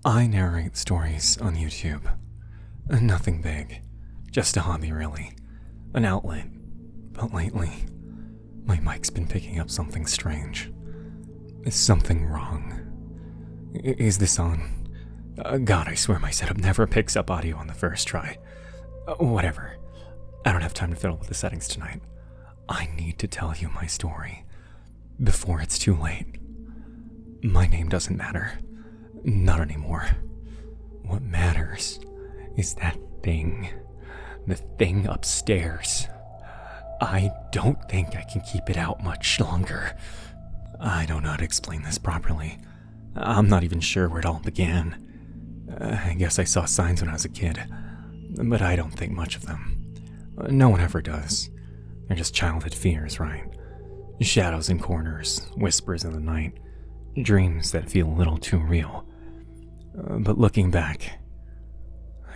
I narrate stories on YouTube. Nothing big. Just a hobby, really. An outlet. But lately, my mic's been picking up something strange. Is something wrong? Is this on? God, I swear my setup never picks up audio on the first try. Whatever. I don't have time to fiddle with the settings tonight. I need to tell you my story before it's too late. My name doesn't matter. Not anymore. What matters is that thing. The thing upstairs. I don't think I can keep it out much longer. I don't know how to explain this properly. I'm not even sure where it all began. I guess I saw signs when I was a kid, but I don't think much of them. No one ever does. They're just childhood fears, right? Shadows in corners, whispers in the night, dreams that feel a little too real. But looking back,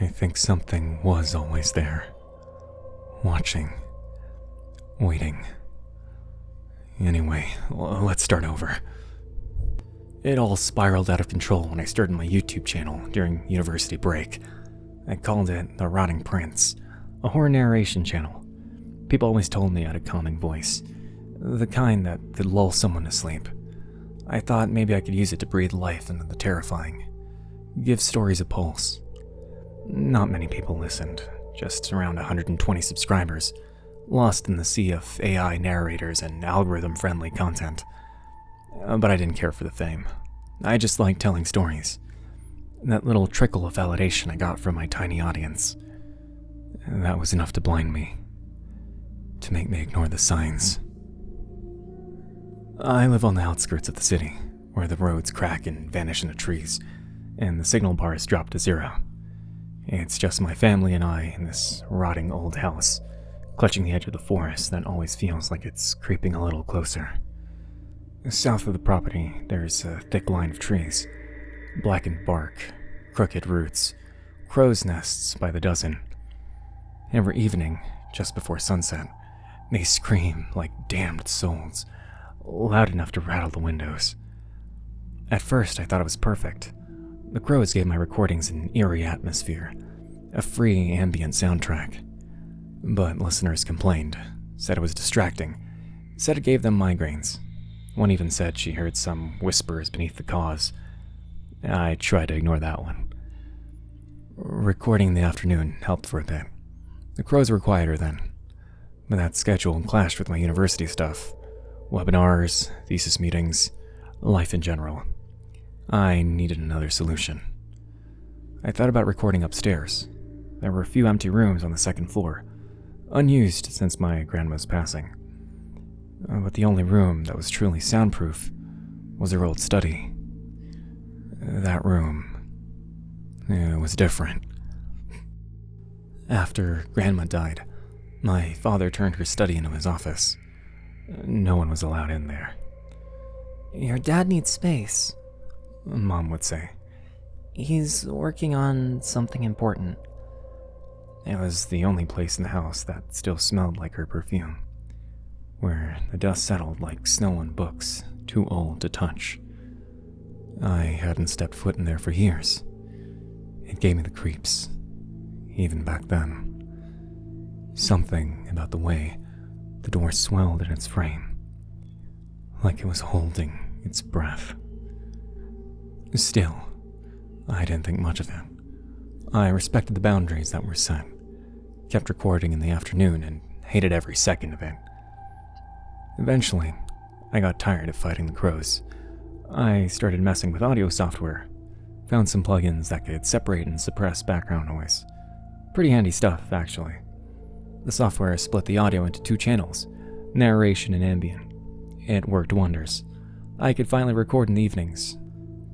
I think something was always there. Watching. Waiting. Anyway, let's start over. It all spiraled out of control when I started my YouTube channel during university break. I called it The Rotting Prince, a horror narration channel. People always told me I had a calming voice, the kind that could lull someone to sleep. I thought maybe I could use it to breathe life into the terrifying, give stories a pulse. Not many people listened, just around 120 subscribers, lost in the sea of AI narrators and algorithm-friendly content. But I didn't care for the fame. I just liked telling stories. That little trickle of validation I got from my tiny audience. That was enough to blind me. To make me ignore the signs. I live on the outskirts of the city, where the roads crack and vanish into trees, and the signal bars drop to zero. It's just my family and I in this rotting old house, clutching the edge of the forest that always feels like it's creeping a little closer. South of the property, there's a thick line of trees, blackened bark, crooked roots, crow's nests by the dozen. Every evening, just before sunset, they scream like damned souls, loud enough to rattle the windows. At first, I thought it was perfect. The crows gave my recordings an eerie atmosphere, a free ambient soundtrack. But listeners complained, said it was distracting, said it gave them migraines. One even said she heard some whispers beneath the cause. I tried to ignore that one. Recording in the afternoon helped for a bit. The crows were quieter then, but that schedule clashed with my university stuff. Webinars, thesis meetings, life in general. I needed another solution. I thought about recording upstairs. There were a few empty rooms on the second floor, unused since my grandma's passing. But the only room that was truly soundproof was her old study. That room, it was different. After Grandma died, my father turned her study into his office. No one was allowed in there. "Your dad needs space," Mom would say. "He's working on something important." It was the only place in the house that still smelled like her perfume, where the dust settled like snow on books too old to touch. I hadn't stepped foot in there for years. It gave me the creeps, even back then. Something about the way the door swelled in its frame, like it was holding its breath. Still, I didn't think much of it. I respected the boundaries that were set, kept recording in the afternoon, and hated every second of it. Eventually, I got tired of fighting the crows. I started messing with audio software, found some plugins that could separate and suppress background noise. Pretty handy stuff, actually. The software split the audio into 2 channels, narration and ambient. It worked wonders. I could finally record in the evenings.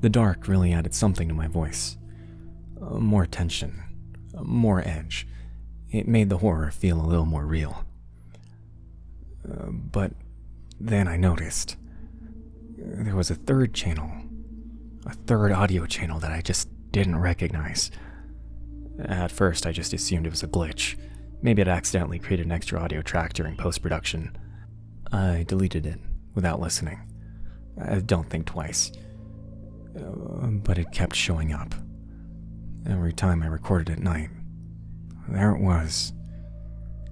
The dark really added something to my voice. More tension, more edge. It made the horror feel a little more real. But then I noticed there was a third channel, a third audio channel that I just didn't recognize. At first, I just assumed it was a glitch. Maybe I'd accidentally created an extra audio track during post-production. I deleted it without listening. I don't think twice. But it kept showing up, Every time I recorded at night, there it was.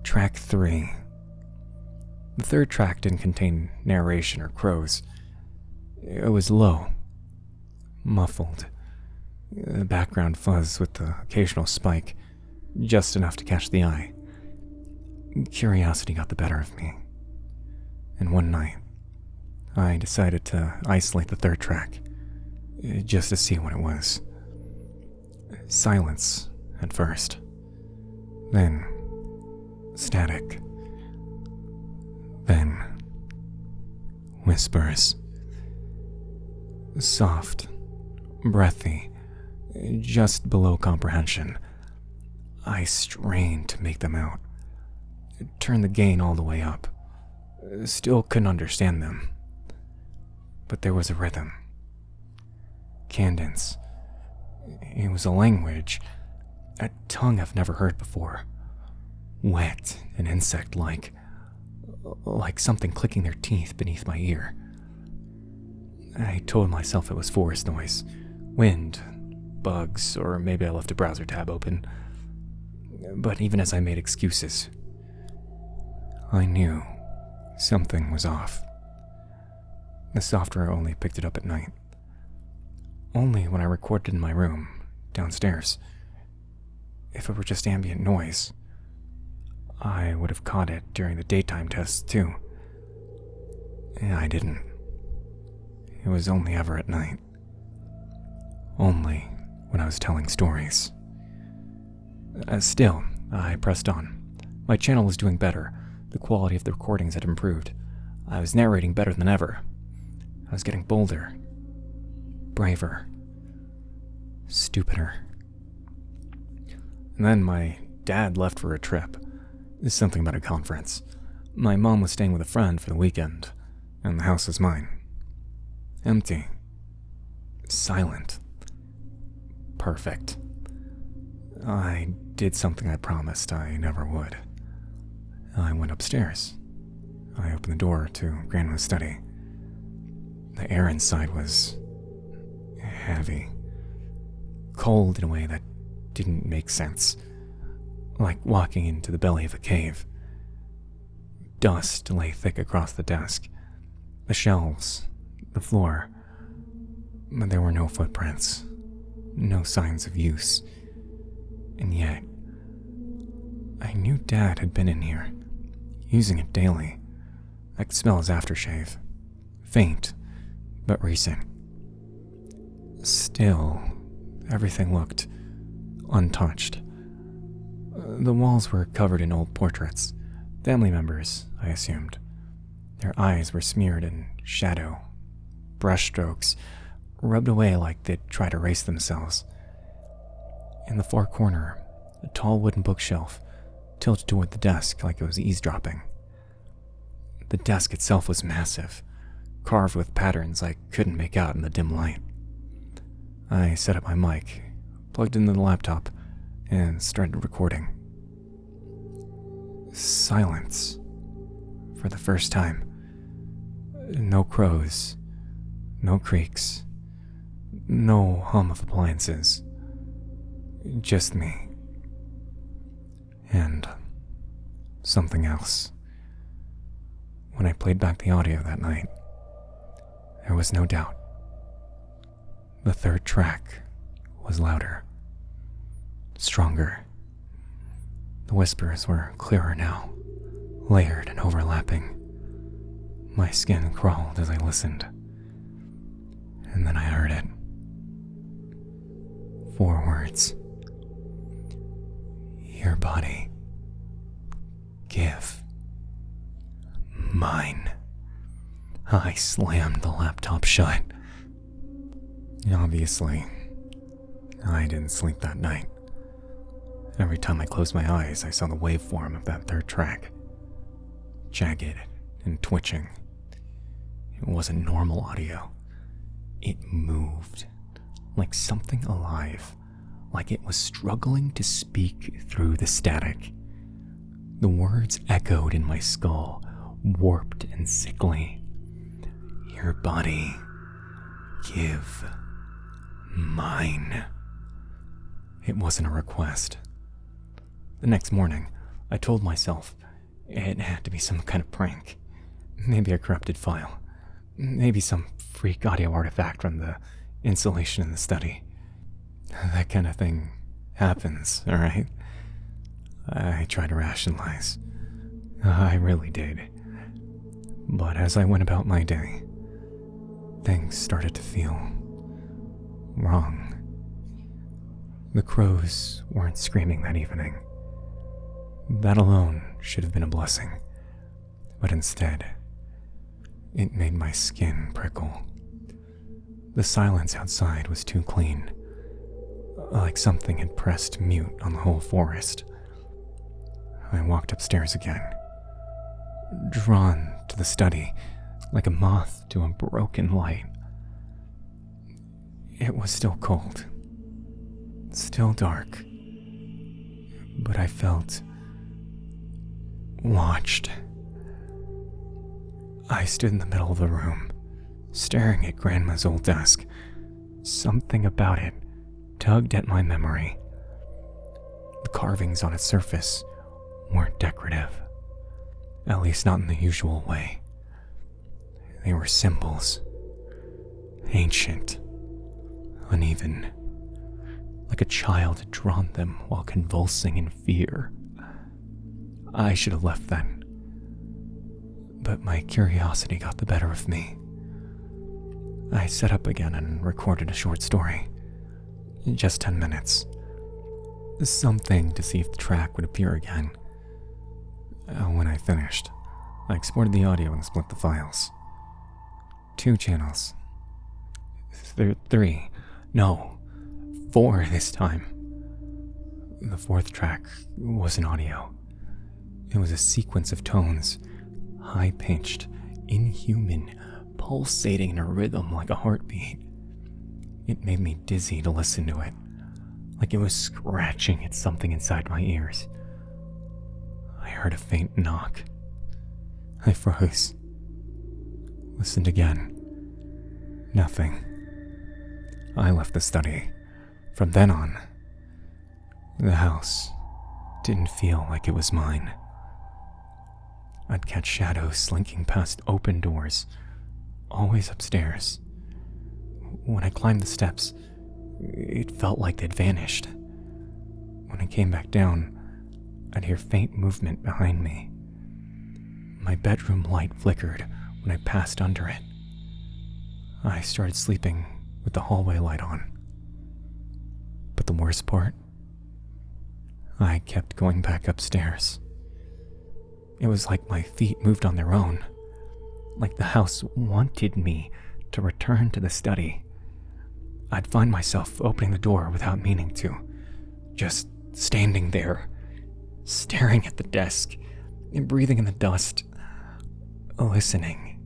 Track 3. The third track didn't contain narration or crows. It was low, muffled. The background fuzz with the occasional spike, just enough to catch the eye. Curiosity got the better of me. And one night, I decided to isolate the third track, just to see what it was. Silence at first. Then static. Then whispers. Soft, breathy, just below comprehension. I strained to make them out. Turned the gain all the way up. Still couldn't understand them. But there was a rhythm. Cadence. It was a language, a tongue I've never heard before. Wet and insect-like, like something clicking their teeth beneath my ear. I told myself it was forest noise, wind, bugs, or maybe I left a browser tab open. But even as I made excuses, I knew something was off. The software only picked it up at night. Only when I recorded in my room, downstairs. If it were just ambient noise, I would have caught it during the daytime tests too. I didn't. It was only ever at night. Only when I was telling stories. Still, I pressed on. My channel was doing better. The quality of the recordings had improved. I was narrating better than ever. I was getting bolder, braver, stupider. And then my dad left for a trip. Something about a conference. My mom was staying with a friend for the weekend, and the house was mine. Empty. Silent. Perfect. I did something I promised I never would. I went upstairs. I opened the door to Grandma's study. The air inside was heavy. Cold in a way that didn't make sense. Like walking into the belly of a cave. Dust lay thick across the desk, the shelves, the floor. But there were no footprints, no signs of use. And yet, I knew Dad had been in here, using it daily. I could smell his aftershave. Faint, but recent. Still, everything looked untouched. The walls were covered in old portraits. Family members, I assumed. Their eyes were smeared in shadow. Brushstrokes rubbed away like they'd try to erase themselves. In the far corner, a tall wooden bookshelf tilted toward the desk like it was eavesdropping. The desk itself was massive, carved with patterns I couldn't make out in the dim light. I set up my mic, plugged into the laptop, and started recording. Silence. For the first time. No crows. No creaks. No hum of appliances. Just me. And something else. When I played back the audio that night, there was no doubt. The third track was louder. Stronger. The whispers were clearer now, layered and overlapping. My skin crawled as I listened. And then I heard it. 4 words. Your body. Give. Mine. I slammed the laptop shut. Obviously, I didn't sleep that night. Every time I closed my eyes, I saw the waveform of that third track. Jagged and twitching. It wasn't normal audio. It moved. Like something alive. Like it was struggling to speak through the static. The words echoed in my skull, warped and sickly. Your body. Give. Mine. It wasn't a request. The next morning, I told myself it had to be some kind of prank. Maybe a corrupted file. Maybe some freak audio artifact from the insulation in the study. That kind of thing happens, alright? I tried to rationalize. I really did. But as I went about my day, things started to feel wrong. The crows weren't screaming that evening. That alone should have been a blessing. But instead, it made my skin prickle. The silence outside was too clean, like something had pressed mute on the whole forest. I walked upstairs again, drawn to the study like a moth to a broken light. It was still cold, still dark, but I felt watched. I stood in the middle of the room, staring at Grandma's old desk. Something about it tugged at my memory. The carvings on its surface weren't decorative, at least not in the usual way. They were symbols, ancient, uneven, like a child had drawn them while convulsing in fear. I should have left then, but my curiosity got the better of me. I sat up again and recorded a short story. Just 10 minutes. Something to see if the track would appear again. When I finished, I exported the audio and split the files. 2 channels. 3. No, 4 this time. The 4th track wasn't audio. It was a sequence of tones, high-pitched, inhuman, pulsating in a rhythm like a heartbeat. It made me dizzy to listen to it, like it was scratching at something inside my ears. I heard a faint knock. I froze. Listened again. Nothing. I left the study. From then on, the house didn't feel like it was mine. I'd catch shadows slinking past open doors, always upstairs. When I climbed the steps, it felt like they'd vanished. When I came back down, I'd hear faint movement behind me. My bedroom light flickered when I passed under it. I started sleeping with the hallway light on. But the worst part? I kept going back upstairs. It was like my feet moved on their own, like the house wanted me to return to the study. I'd find myself opening the door without meaning to, just standing there, staring at the desk, and breathing in the dust, listening.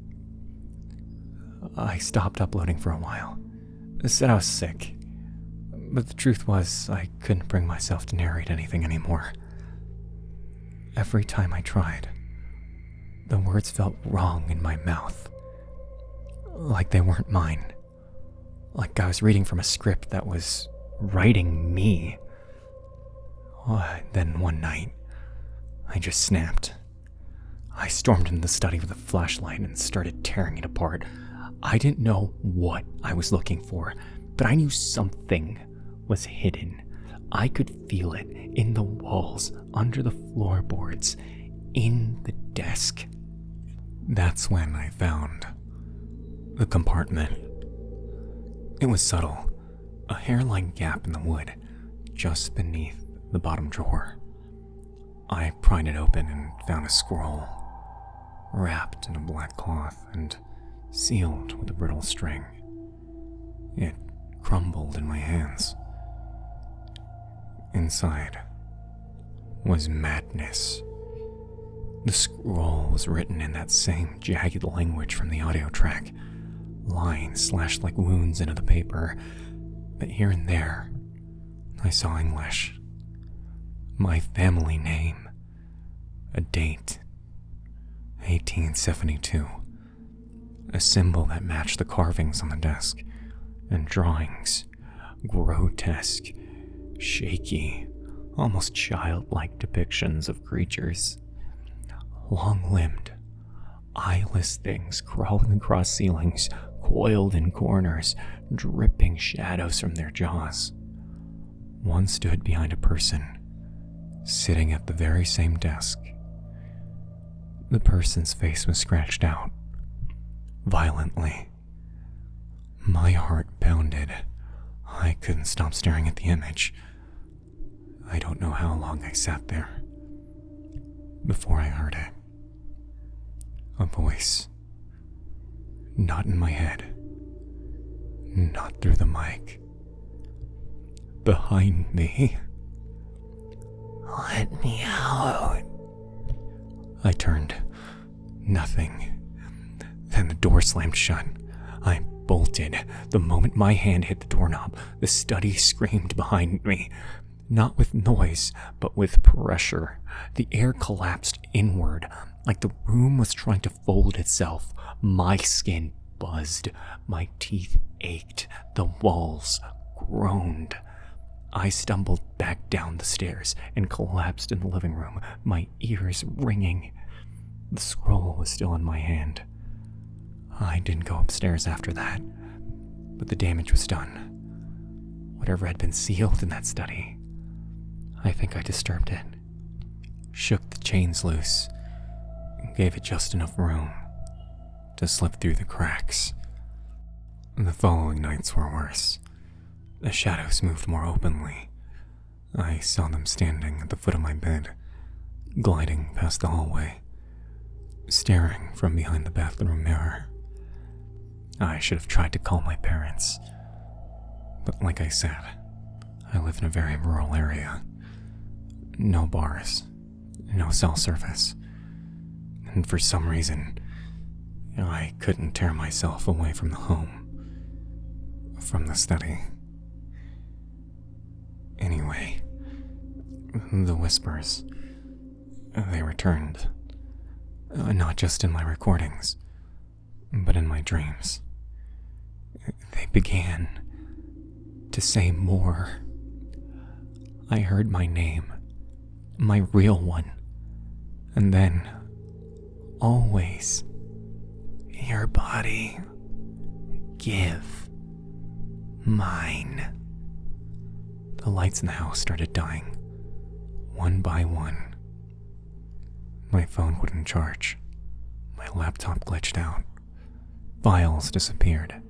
I stopped uploading for a while. I said I was sick, but the truth was I couldn't bring myself to narrate anything anymore. Every time I tried, the words felt wrong in my mouth, like they weren't mine, like I was reading from a script that was writing me. Then one night, I just snapped. I stormed into the study with a flashlight and started tearing it apart. I didn't know what I was looking for, but I knew something was hidden. I could feel it in the walls, under the floorboards, in the desk. That's when I found the compartment. It was subtle, a hairline gap in the wood, just beneath the bottom drawer. I pried it open and found a scroll, wrapped in a black cloth and sealed with a brittle string. It crumbled in my hands. Inside was madness. The scroll was written in that same jagged language from the audio track, lines slashed like wounds into the paper, but here and there, I saw English. My family name, a date, 1872, a symbol that matched the carvings on the desk, and drawings, grotesque, shaky, almost childlike depictions of creatures. Long-limbed, eyeless things crawling across ceilings, coiled in corners, dripping shadows from their jaws. One stood behind a person, sitting at the very same desk. The person's face was scratched out, violently. My heart pounded. I couldn't stop staring at the image. I don't know how long I sat there before I heard it. A voice. Not in my head. Not through the mic. Behind me. Let me out. I turned. Nothing. Then the door slammed shut. I bolted. The moment my hand hit the doorknob, the study screamed behind me. Not with noise, but with pressure. The air collapsed inward, like the room was trying to fold itself. My skin buzzed. My teeth ached. The walls groaned. I stumbled back down the stairs and collapsed in the living room, my ears ringing. The scroll was still in my hand. I didn't go upstairs after that, but the damage was done. Whatever had been sealed in that study, I think I disturbed it. Shook the chains loose, and gave it just enough room to slip through the cracks. The following nights were worse. The shadows moved more openly. I saw them standing at the foot of my bed, gliding past the hallway, staring from behind the bathroom mirror. I should have tried to call my parents, but like I said, I live in a very rural area. No bars, no cell service, and for some reason, I couldn't tear myself away from the home, from the study. Anyway, the whispers, they returned, not just in my recordings, but in my dreams. They began to say more. I heard my name, my real one, and then, always, your body, give, mine. The lights in the house started dying, one by one. My phone wouldn't charge. My laptop glitched out. Files disappeared,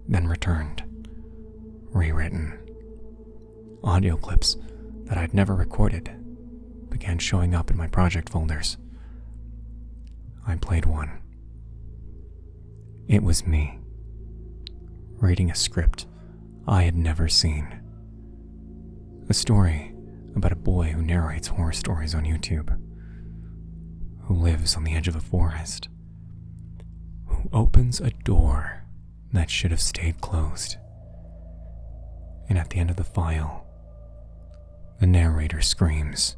then returned. Rewritten. Audio clips that I'd never recorded began showing up in my project folders. I played one. It was me, reading a script I had never seen. A story about a boy who narrates horror stories on YouTube, who lives on the edge of a forest, who opens a door that should have stayed closed. And at the end of the file, the narrator screams.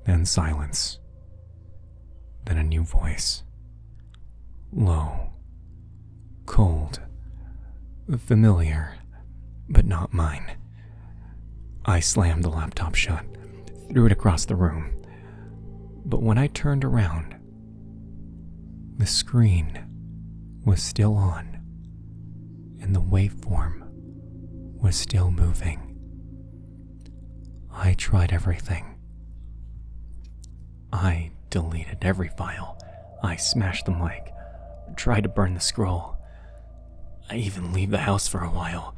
Then silence. Then a new voice. Low, cold, familiar, but not mine. I slammed the laptop shut, threw it across the room. But when I turned around, the screen was still on, and the waveform was still moving. I tried everything. I deleted every file. I smashed the mic, tried to burn the scroll. I even leave the house for a while,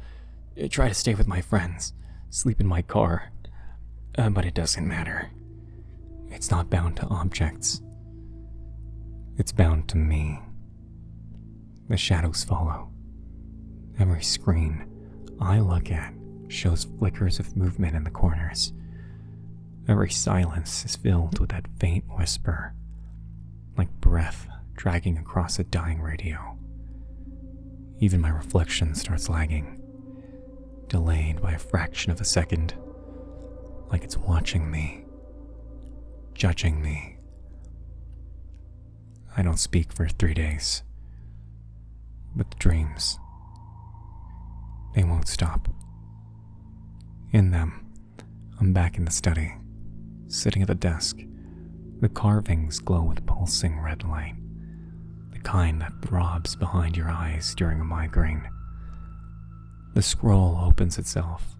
try to stay with my friends, sleep in my car, but it doesn't matter. It's not bound to objects. It's bound to me. The shadows follow. Every screen I look at shows flickers of movement in the corners. Every silence is filled with that faint whisper, like breath dragging across a dying radio. Even my reflection starts lagging, delayed by a fraction of a second, like it's watching me, judging me. I don't speak for 3 days, but the dreams, they won't stop. In them, I'm back in the study, sitting at the desk. The carvings glow with pulsing red light, the kind that throbs behind your eyes during a migraine. The scroll opens itself.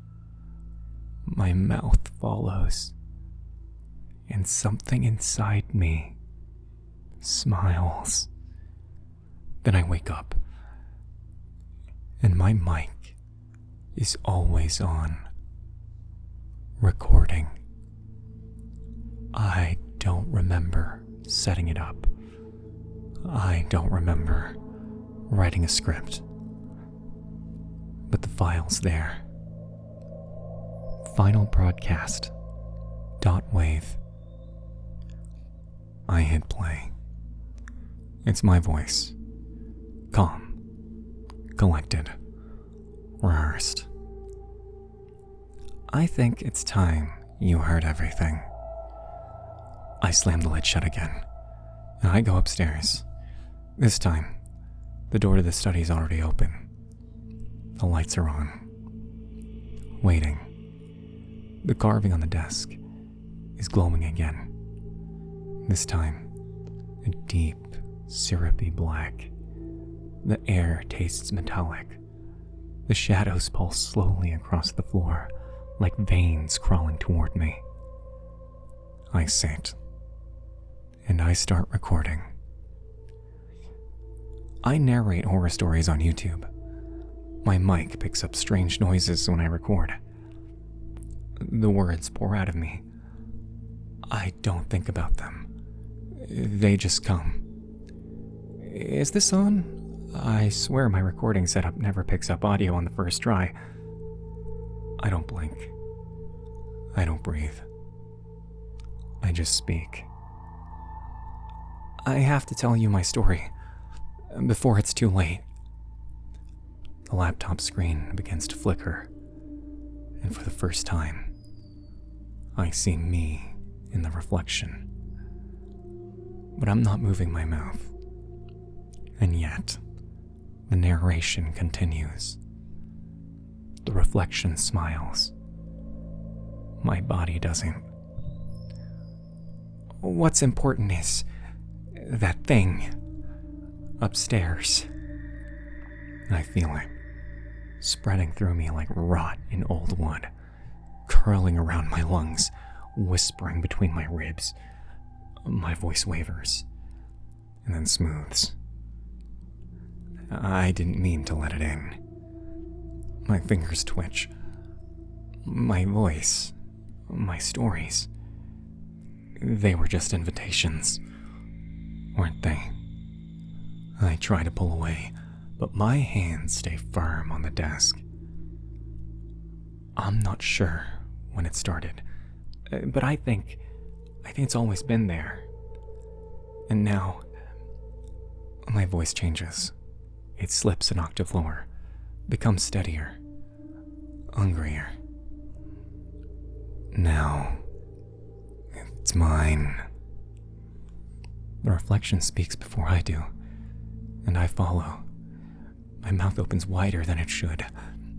My mouth follows, and something inside me smiles. Then I wake up, and my mic is always on, recording. I don't remember setting it up. I don't remember writing a script. But the file's there. Final broadcast. .wave. I hit play. It's my voice. Calm. Collected. Rehearsed. I think it's time you heard everything. I slam the lid shut again, and I go upstairs. This time, the door to the study is already open. The lights are on. Waiting. The carving on the desk is glowing again. This time, a deep, syrupy black. The air tastes metallic. The shadows pulse slowly across the floor, like veins crawling toward me. I sit, and I start recording. I narrate horror stories on YouTube. My mic picks up strange noises when I record. The words pour out of me. I don't think about them. They just come. Is this on? I swear my recording setup never picks up audio on the first try. I don't blink. I don't breathe. I just speak. I have to tell you my story before it's too late. The laptop screen begins to flicker, and for the first time, I see me in the reflection. But I'm not moving my mouth. And yet, the narration continues. The reflection smiles. My body doesn't. What's important is that thing upstairs. I feel it spreading through me like rot in old wood, curling around my lungs, whispering between my ribs. My voice wavers and then smooths. I didn't mean to let it in. My fingers twitch. My voice, my stories, they were just invitations, weren't they? I try to pull away, but my hands stay firm on the desk. I'm not sure when it started, but I think it's always been there. And now, my voice changes. It slips an octave lower, becomes steadier, hungrier. Now, it's mine. The reflection speaks before I do, and I follow. My mouth opens wider than it should.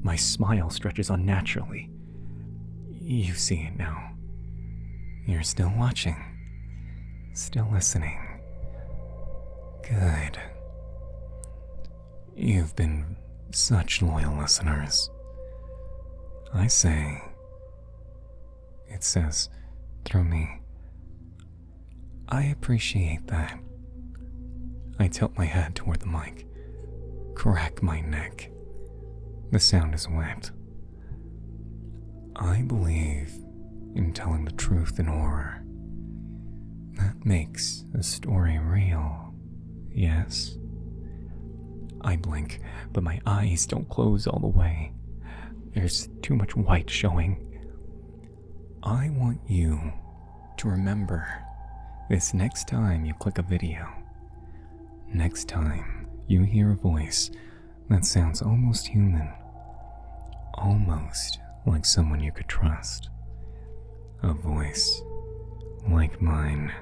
My smile stretches unnaturally. You see it now. You're still watching, still listening. Good. You've been such loyal listeners. I say, it says through me, I appreciate that. I tilt my head toward the mic, crack my neck. The sound is wet. I believe in telling the truth in horror. That makes a story real, yes? I blink, but my eyes don't close all the way. There's too much white showing. I want you to remember this next time you click a video. Next time you hear a voice that sounds almost human. Almost like someone you could trust. A voice like mine.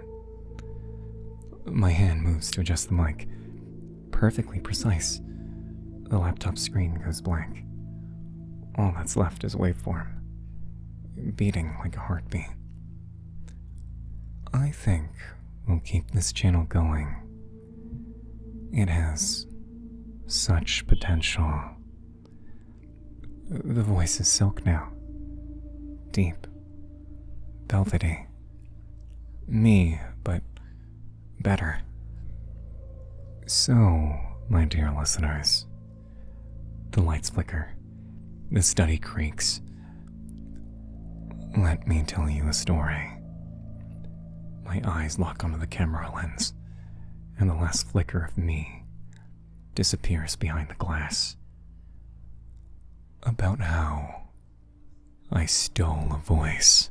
My hand moves to adjust the mic. Perfectly precise. The laptop screen goes blank. All that's left is waveform. beating like a heartbeat. I think we'll keep this channel going. It has such potential. The voice is silk now. Deep. Velvety. Me, but better. So, my dear listeners, the lights flicker. The study creaks. Let me tell you a story. My eyes lock onto the camera lens, and the last flicker of me disappears behind the glass. About how I stole a voice